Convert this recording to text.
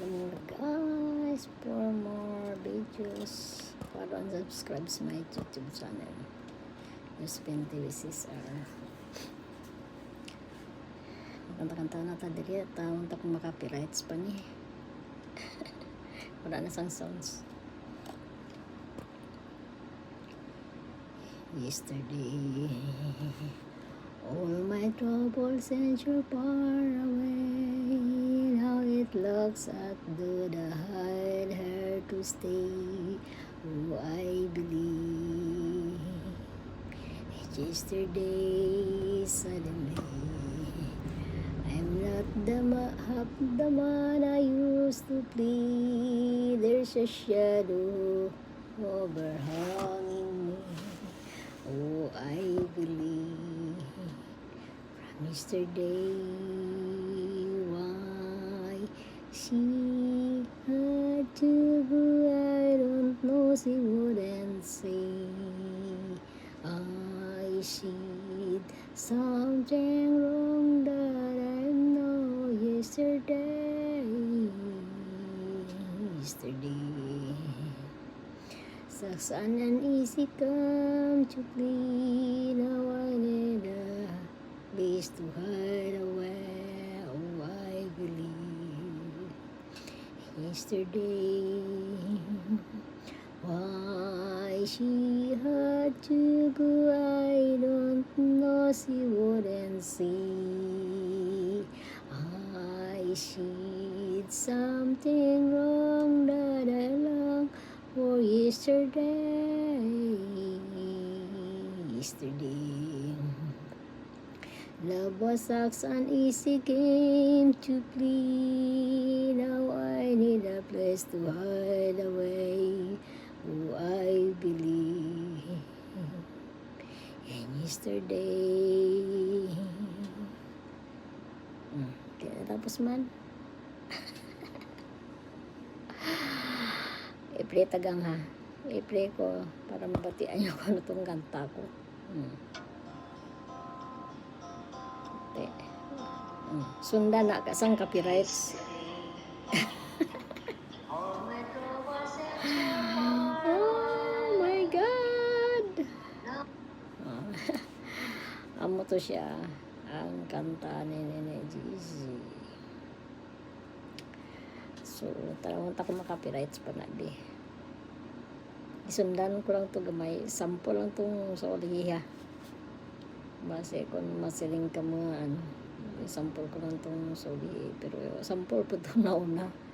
guys, for more videos, follow and subscribe sa my YouTube channel, Josephine TV CSR. Kanta-kanta na ta dili, taon ta kung makapirights pa ni. Wala na sang sounds. Yesterday, all my troubles and you're far away. Now it looks at the hide her to stay. Oh, I believe. Yesterday, suddenly, I'm not half the man I used to be. There's a shadow overhanging me. Oh, I believe from yesterday why she had to go. I don't know, she wouldn't say. I see something wrong that I know yesterday. Sucks an easy come to clean. Now I need a place to hide away. Oh, I believe yesterday why she had to go. I don't know, she wouldn't see. I see something wrong that I long for yesterday. Love was such an easy game to play. Now I need a place to hide away. Oh, I believe in yesterday. Tapos man. I-play tagang ha. I-play ko para mabatian nyo kung ano itong kanta ko. Sundan na kasang copyrights. Oh my God! Amo to siya. Ang kanta ni Nene Gizzy. So, talawang ko makapirights pa na di. Isundan ko lang to gamay. Sample lang tong sa uliha. Base kung masiling ka mga ano. Sample ko lang tong sa uliha. Pero sample po itong nauna.